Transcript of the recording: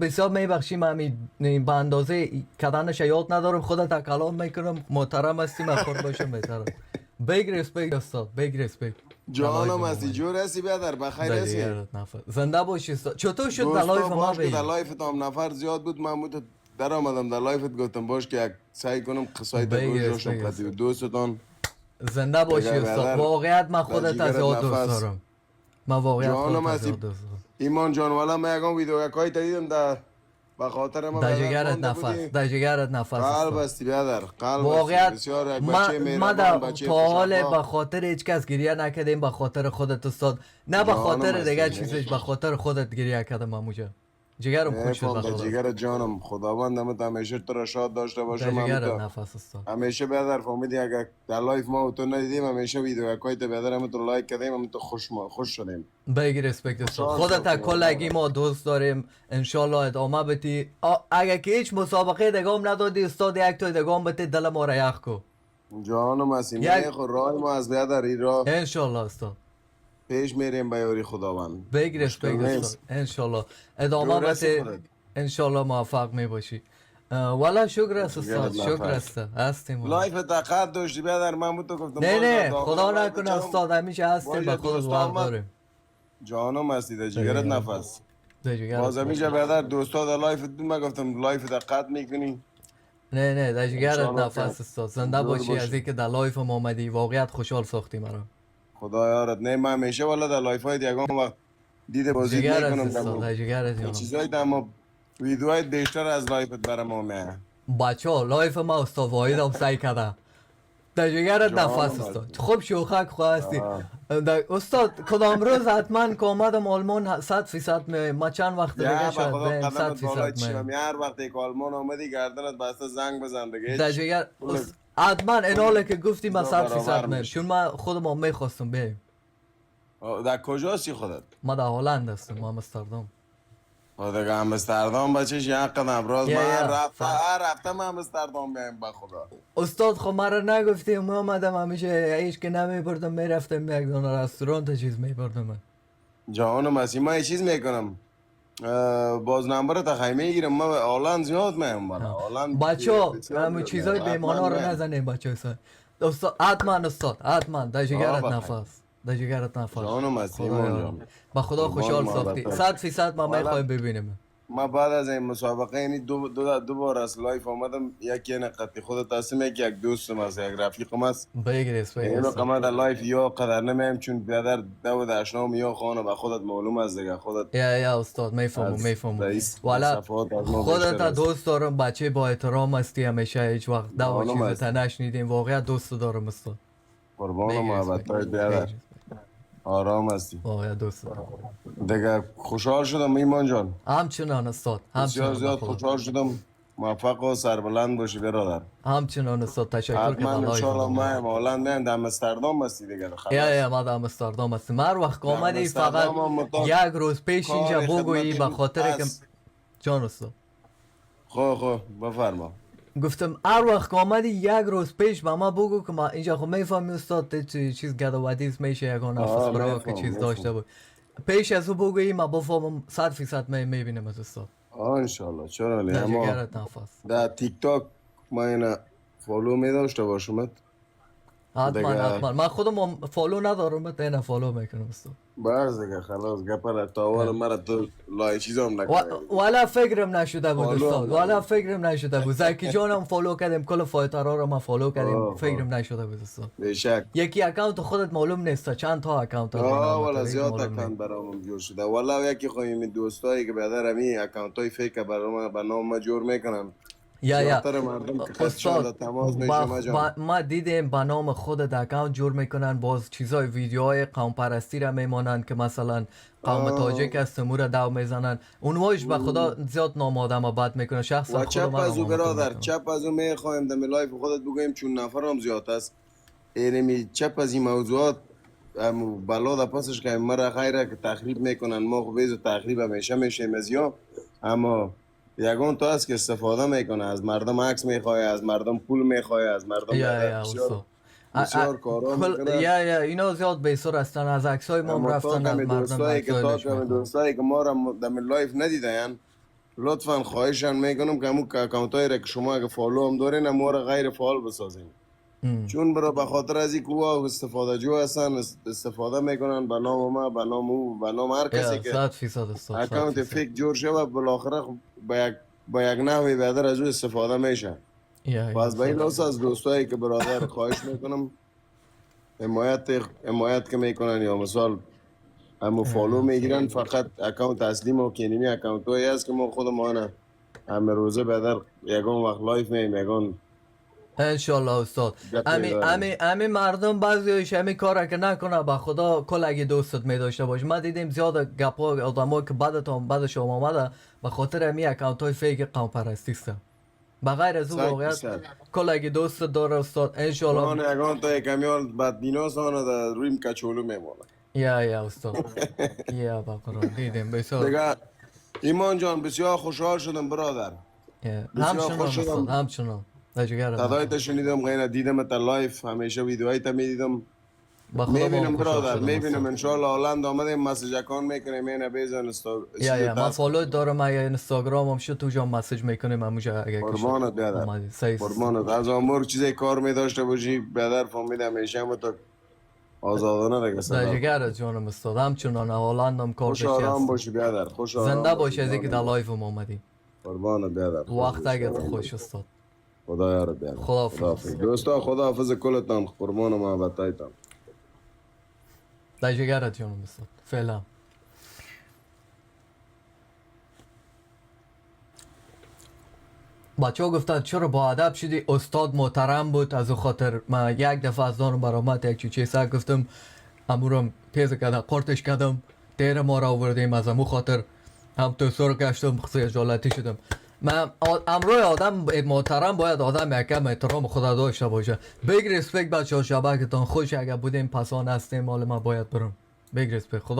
بسیار میبخشیم همین به اندازه کدنش یاد ندارم خودت کلام میکنم محترم هستیم اخور باشم بهترم. بیگ ریسپیکت استاد، بیگ ریسپیکت. در لایف جانم ما هستی، اومدی جور هستی برادر، بخیر در هستی؟ جگرت نفر زنده باشی استاد. چطور شد در لایف دوستا ما باش که در بی؟ لایفت هم نفر زیاد بود، من بود در آمدم در لایفت گفتم باش که سعی کنم قصای تا بیگ گوش داشتم ریسپیکت پتی و استاد. دوستتان زنده باشی دیگه استاد. برادر. واقعیت من در خودت از جگرت یاد دوست نفس. دارم. من واقعیت جانم خودت از یاد هستی دوست دارم. ایمان جان، والا من یکم ویدیو یکایی تا دیدم در به خاطر ما در برادر جگرت مانده نفس، بودی. در جگرت نفس قلب استاد. هستی برادر، قلب هستی واقعیت بسیار، یک بچه ما مهربان، در بچه تا خوش حال به اخلاق. خاطر هیچ کس گریه نکردیم، به خاطر خودت استاد. نه به جانم خاطر دیگه هستی، چیزش، به خاطر خودت گریه کردم اموجا. جگرم خود شد میفهم به در خدا. جگر جانم، خداوند همت همیشه تو را شاد داشته باشه. در من جگرت تو نفس استاد. همیشه بیادر فهمیدی اگر در لایف ما و تو ندیدیم، همیشه ویدیو اکای تو بیادر همت رو لایک کردیم، همت خوش شدیم، بگی رسپکت استاد. خوشحال خودت شدیم کلگی والله. ما دوست داریم، انشالله ادامه بتی. اگه که هیچ مسابقه دگام ندادی استاد، یک توی دگام بتی دل ما را یخ کو. جانم هستی، یک میخو راه ما از بیادر ای راه انشالله استاد. پیش میریم به یاری خداوند، بگی مشکل رسپکت استاد، نیست. انشالله ادامه جور هستی بتی. خودت؟ انشالله موفق می باشی. والا شکر است استاد، جگرت شکر نفس. است، هستیم والا. لایف تقد داشتی بیادر، من بود تو گفتم نه باش در نه داخل خدا لایف نکنه چم استاد، همیشه هستیم، باش به خودت دوست وقت آمد. داریم. جانم هستی در جگرت دیگه نفس. دیگه باز همیشه بیادر دوستا در لایف بود، من گفتم لایف دقت میکنی. نه نه در جگرت انشالله که نفس استاد. زنده جور باشی، از باشی. اینکه در لایف ما آمدی واقعیت خوشحال ساختی مرا. خدا یارت. نه من همیشه والا در لایف های دیگه وقت دیده بازیت جگرت میکنم استاد، دمو در جگرت این جانم. چیزای دمو ویدیوهای بیشتر از لایفت برام اومه. بچه ها لایف ما استاد واحد هم سعی کرده. در جگرت نفس جانم استاد. هستی. خوب شوخک خواستی. آه. استاد کدام روز حتما که آمدم آلمان 100% می ما چند وقت دیگه یا به شاید خدا بیم قدمت بالای 100% می. چیم، هر وقت یک آلمان آمدی گردنت بسته زنگ بزن دیگه در هیچ جگر کل حتما ایناله که گفتی ما چیزا 100% برابر میم، میشه. چون من خودم هم میخواستم بیم. در کجاست خودت؟ ما در هلند هستم، ما امستردام. خدا دیگه امستردام بچش یک قدم راست، من یا رفته هر هفته من امستردام میام به خدا. استاد خب مرا نگفتی، من آمدم همیشه هیچ که نمیبردم، میرفتم یک دونه رستوران چیز میبردم من. جانم هستی، من یه چیز میکنم باز نمبر تا خیمه میگیرم، من آلند زیاد میم بالا آلند بچه ها بسیار همه زیاد چیزای میم حتما بیمانا رو میم. نزنیم بچه ها. استاد حتما استاد حتما در آه جگرت بخیر. نفس، در جگرت نفس. جانم هستی خدا ایمان یارم. جان، با خدا قربان خوشحال ساختی. محبت. 100% ما والا میخوایم ببینیم. ما بعد از این مسابقه اینی دو بار از لایف آمدم، یکی نقطی خودت هستم، یک دوستم هست، یک رفیقم هست. بگیرست اینو استاد. که در لایف یا قدر نمیم چون بیادر دو دشنام یا خانه و خودت معلوم است دیگه، خودت یا استاد میفهمم از میفهمم. رئیس والا صفات از ما خودت بیشتر است. دوست دارم، بچه با احترام هستی، همیشه هیچ وقت دو معلوم چیز تا است. نشنیدیم، واقعا دوست دارم استاد. قربان بگیرست محبت های بیادر، آرام هستی واقعا دوست دارم. دیگه. خوشحال شدم ایمان جان، همچنان استاد، بسیار همچنان زیاد بخدا. خوشحال شدم. موفق و سربلند باشی برادر. همچنان استاد، تشکر که حتما در لایف انشالله ما. ما هلند میم در امستردام هستی دیگه یا خلاص. ما در امستردام هستیم. هر وقت که در آمدی فقط امستردام هم مطلق یک روز پیش اینجا کار بگویی، به خدمتی خاطر که هست. جان استاد خو بفرما. گفتم هر وقت که آمدی یک روز پیش به ما بگو که ما اینجا خب میفهمی استاد چیز گد و ودیز میشه، یکان نفس خوراک که چیز داشته بود. پیش از او بگویی ما بفهمم 100% میبینم از استاد. انشالله چرا نه. در اما جگرت نفس. در تیک تاک ما اینا فالو می داشته باشمت حتما دیگه. حتما من خودم فالو ندارم، اینا فالو میکنم استاد. بس دیگه خلاص گپر تا اول مرا تو لای چیزام نکنه دیگه. والا فکرم نشده بود فالو هم استاد، والا نداری. فکرم نشده بود. زکی جانم فالو کردیم، کل فایترها رو ما فالو کردیم، فکرم نشده بود استاد. بیشک. یکی اکانت خودت معلوم نیست، چند تا اکانت از والا هیچ زیاد معلوم اکانت نیست. برام جور شده. والا یکی خواهیم دوستایی که بیادر همی اکانت های فیک برام به نام ما جور میکنن. یا زیادتر مردم که خدشان در استاد تماس میشه جان. ما دیدیم به نام خودت اکانت جور میکنن، باز چیزای ویدیوهای قوم پرستی را میمانند که مثلا قوم تاجک است مو را دو میزنن، اونوایش به خدا زیاد نام آدم بد میکنه، شخصا و خودم چپ از او نامتون برادر، میکنم. چپ از او میخوایم در لایف خودت بگویم چون نفرم زیاد است. اینمی چپ از این موضوعات بلا در پاسش که مرا خیره که تخریب میکنن، ما خوبیز و تخریب همیشه میشه مزیا. اما یگان تو است که استفاده میکنه، از مردم عکس میخواه، از مردم پول میخواه، از مردم بیادر یا بسیار استاد بسیار کارا میکنه. یا اینا زیاد بیسر هستن، از عکسای ما هم اما تا رفتن از کمی مردم دوستایی که عکسایش میخوان. دوستایی که ما را در لایف ندیدن لطفا خواهشان میکنم که همون اکانت هایی را که شما اگه فالو هم دارین ما را غیر فعال بسازین. چون برای به خاطر از اینکه او استفاده جو هستن استفاده میکنن به نام ما، به نام او، به نام هر کسی که 100% استاد. اکانت فیک جور شده بالاخره با یک نحوی بیادر از او استفاده میشه. پس به این لحاظ از دوستایی که برادر خواهش میکنم حمایت که میکنن یا مثال همو فالو میگیرن، فقط اکانت اصلی ما که اینمی اکانت هایی هست که ما خودمانه همه روزه بیادر یکان وقت لایف میم یکان انشالله استاد. امی مردم بعضیش امی کار که نکنه به خدا کل اگه دوستت می داشته باشه. ما دیدیم زیاد گپا آدمایی که بعدش آمده به خاطر امی اکانت های فیک قوم پرستی است. بغیر از اون واقعیت کل اگه دوست داره استاد انشالله آن اکانت های کمیال بدبیناست آنه در رویم کچولو میمونه. یا استاد یا با قرآن دیدیم بسیار دیگه ایمان جان بسیار خوشحال شدم برادر. همچنان استاد همچنان. صدایت شنیدم غیر دیدم تا لایف همیشه ویدیوهای تا میدیدم میبینم برادر میبینم انشالله هلند آمدیم مسیج اکان میکنیم اینه بیزن یا من فالو دارم یا اینستاگرام هم شد تو جا مسیج میکنیم همونجا اگه قربانت بیادر قربانت از امور چیزی کار میداشته باشی بیادر فهمیدم همیشه هم تو آزادانه رگه در جگر جانم استاد همچنان هلند هم کار خوش آرام باشی بیادر خوش آرام زنده باشی از اینکه در لایف هم آمدی قربانت بیادر وقت اگر خوش استاد خدا یار بیادر خداحافظ دوستا خداحافظ کلتان قربان و محبتایتان در جگرت جانم استاد فعلا. بچه ها گفتن چرا با ادب شدی؟ استاد محترم بود از او خاطر من یک دفعه از دانم برآمد یک چیزی گفتم امورم تیز کردم قرتش کردم دیر ما را آوردیم از امو خاطر هم تو سر گشتم خجالتی شدم. من امروی آدم محترم باید آدم یکم احترام خدا داشته باشه. بیگ ریسپکت بچه ها شبکتان خوش اگر بودیم پسان هستیم مال من باید برم. بیگ ریسپکت خدا